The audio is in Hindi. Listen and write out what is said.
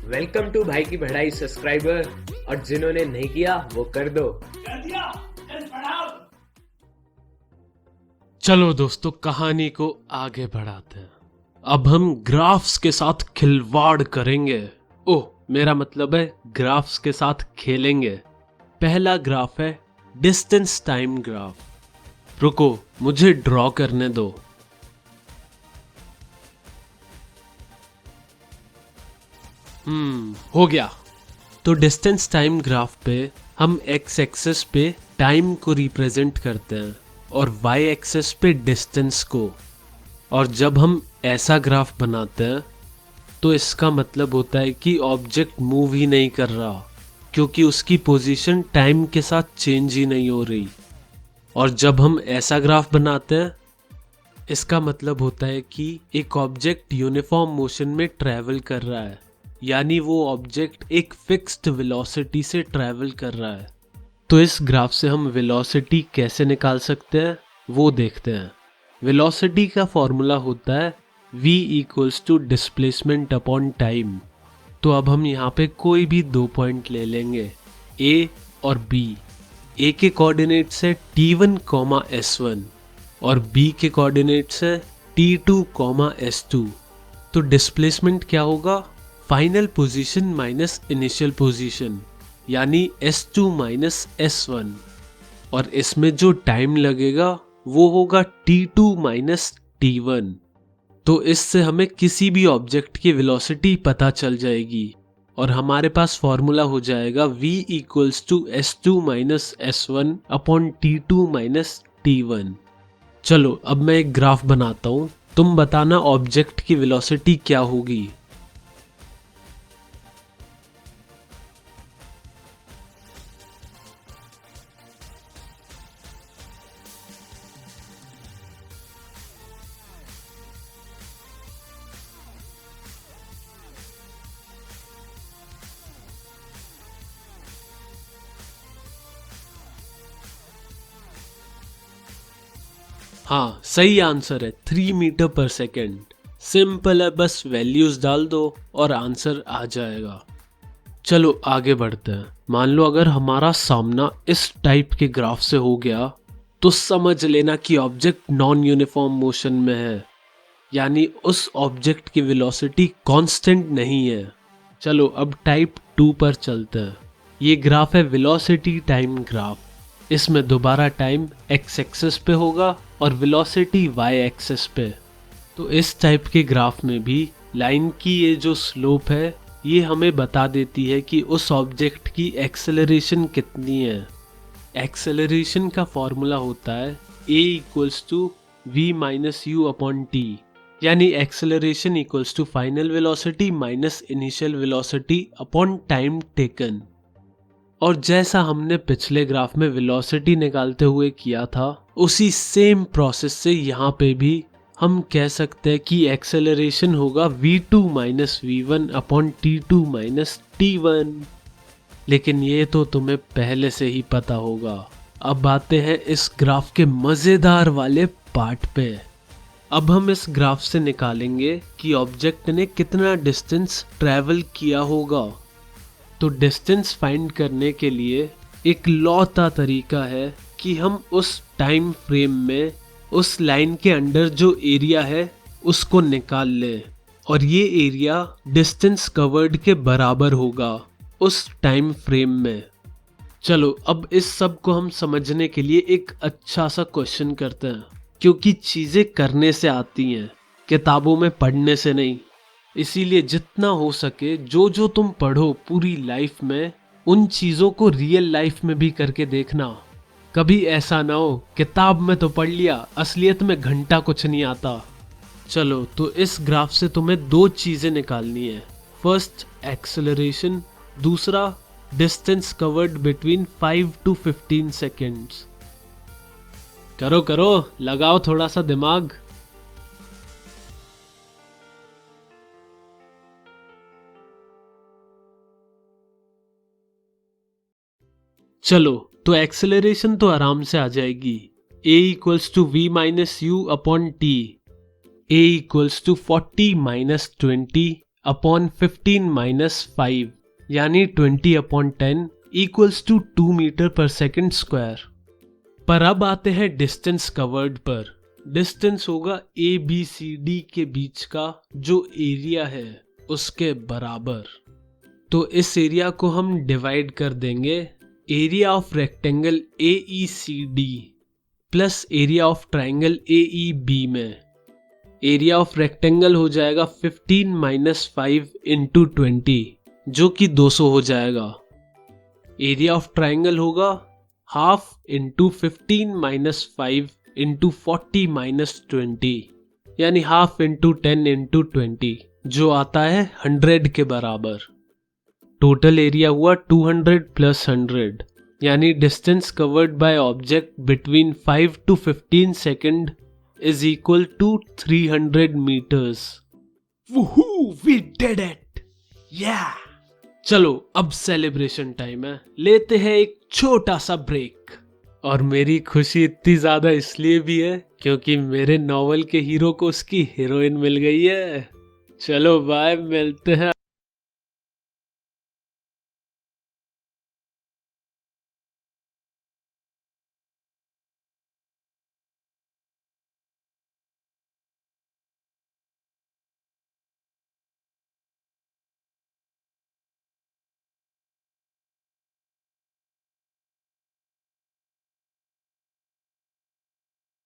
वेलकम टू भाई की पढ़ाई सब्सक्राइबर, और जिन्होंने नहीं किया वो कर दो। चलो दोस्तों, कहानी को आगे बढ़ाते हैं। अब हम ग्राफ्स के साथ खिलवाड़ करेंगे। ओह, मेरा मतलब है ग्राफ्स के साथ खेलेंगे। पहला ग्राफ है डिस्टेंस टाइम ग्राफ। रुको, मुझे ड्रॉ करने दो। हो गया। तो डिस्टेंस टाइम ग्राफ पे हम एक्स एक्सिस पे टाइम को रिप्रेजेंट करते हैं और वाई एक्सिस पे डिस्टेंस को। और जब हम ऐसा ग्राफ बनाते हैं तो इसका मतलब होता है कि ऑब्जेक्ट मूव ही नहीं कर रहा, क्योंकि उसकी पोजीशन टाइम के साथ चेंज ही नहीं हो रही। और जब हम ऐसा ग्राफ बनाते हैं, इसका मतलब होता है कि एक ऑब्जेक्ट यूनिफॉर्म मोशन में ट्रैवल कर रहा है, यानी वो ऑब्जेक्ट एक फिक्स्ड वेलोसिटी से ट्रैवल कर रहा है। तो इस ग्राफ से हम वेलोसिटी कैसे निकाल सकते हैं वो देखते हैं। वेलोसिटी का फॉर्मूला होता है v equals to displacement upon time. तो अब हम यहाँ पे कोई भी दो पॉइंट ले लेंगे, a और b। a के कोऑर्डिनेट्स है t1, s1 और b के कोऑर्डिनेट्स है t2, s2। तो डिस्प्लेसमेंट क्या होगा? Final position minus initial position, यानी s2 माइनस s1। और इसमें जो टाइम लगेगा वो होगा t2 माइनस t1। तो इससे हमें किसी भी ऑब्जेक्ट की वेलोसिटी पता चल जाएगी और हमारे पास फॉर्मूला हो जाएगा v equals to s2 minus s1 upon t2 minus t1। चलो अब मैं एक ग्राफ बनाता हूँ, तुम बताना ऑब्जेक्ट की वेलोसिटी क्या होगी। हाँ, सही आंसर है 3 मीटर पर सेकेंड। सिंपल है, बस वैल्यूज डाल दो और आंसर आ जाएगा। चलो आगे बढ़ते हैं। मान लो अगर हमारा सामना इस टाइप के ग्राफ से हो गया तो समझ लेना कि ऑब्जेक्ट नॉन यूनिफॉर्म मोशन में है, यानी उस ऑब्जेक्ट की वेलोसिटी कांस्टेंट नहीं है। चलो अब टाइप 2 पर चलते हैं। ये ग्राफ है वेलोसिटी टाइम ग्राफ। इसमें दोबारा टाइम एक्स एक्सिस पे होगा और वेलोसिटी वाई एक्सिस पे। तो इस टाइप के ग्राफ में भी लाइन की ये जो स्लोप है ये हमें बता देती है कि उस ऑब्जेक्ट की एक्सेलरेशन कितनी है। एक्सेलरेशन का फॉर्मूला होता है a equals to v minus u upon t, यानी acceleration equals to final velocity minus initial velocity upon time taken. और जैसा हमने पिछले ग्राफ में वेलोसिटी निकालते हुए किया था, उसी सेम प्रोसेस से यहाँ पे भी हम कह सकते हैं कि एक्सेलरेशन होगा v2 minus v1 upon t2 minus t1। लेकिन ये तो तुम्हें पहले से ही पता होगा। अब आते हैं इस ग्राफ के मज़ेदार वाले पार्ट पे। अब हम इस ग्राफ से निकालेंगे कि ऑब्जेक्ट ने कितना डिस्टेंस ट्रैवल किया होगा। तो डिस्टेंस फाइंड करने के लिए एक लौता तरीका है कि हम उस टाइम फ्रेम में उस लाइन के अंडर जो एरिया है उसको निकाल लें, और ये एरिया डिस्टेंस कवर्ड के बराबर होगा उस टाइम फ्रेम में। चलो अब इस सब को हम समझने के लिए एक अच्छा सा क्वेश्चन करते हैं, क्योंकि चीज़ें करने से आती हैं, किताबों में पढ़ने से नहीं। इसीलिए जितना हो सके जो जो तुम पढ़ो पूरी लाइफ में, उन चीज़ों को रियल लाइफ में भी करके देखना। कभी ऐसा ना हो किताब में तो पढ़ लिया, असलियत में घंटा कुछ नहीं आता। चलो तो इस ग्राफ से तुम्हें दो चीज़ें निकालनी है। फर्स्ट एक्सेलरेशन, दूसरा distance covered between 5 to 15 seconds. करो करो, लगाओ थोड़ा सा दिमाग। चलो तो एक्सेलरेशन तो आराम से आ जाएगी, a equals to v minus u upon t. a equals to 40 minus 20 upon 15 minus 5 यानी 20 अपॉन 10 इक्वल्स टू 2 मीटर पर सेकेंड स्क्वायर। पर अब आते हैं डिस्टेंस कवर्ड पर। डिस्टेंस होगा ए बी सी डी के बीच का जो एरिया है उसके बराबर। तो इस एरिया को हम डिवाइड कर देंगे area of rectangle A E C D plus area of triangle A E B में। एरिया ऑफ रेक्टेंगल हो जाएगा 15 माइनस 5 इंटू 20 जो कि 200 हो जाएगा। एरिया ऑफ ट्राइंगल होगा half into 15 minus 5 into 40 minus 20 यानी हाफ इंटू 10 इंटू 20 जो आता है 100 के बराबर। टोटल एरिया हुआ 200 प्लस 100 यानी distance covered by object between 5 to 15 second is equal to 300 metres. We did it, yeah. चलो अब सेलिब्रेशन टाइम है, लेते हैं एक छोटा सा ब्रेक। और मेरी खुशी इतनी ज्यादा इसलिए भी है क्योंकि मेरे नॉवल के हीरो को उसकी हीरोइन मिल गई है। चलो बाय, मिलते हैं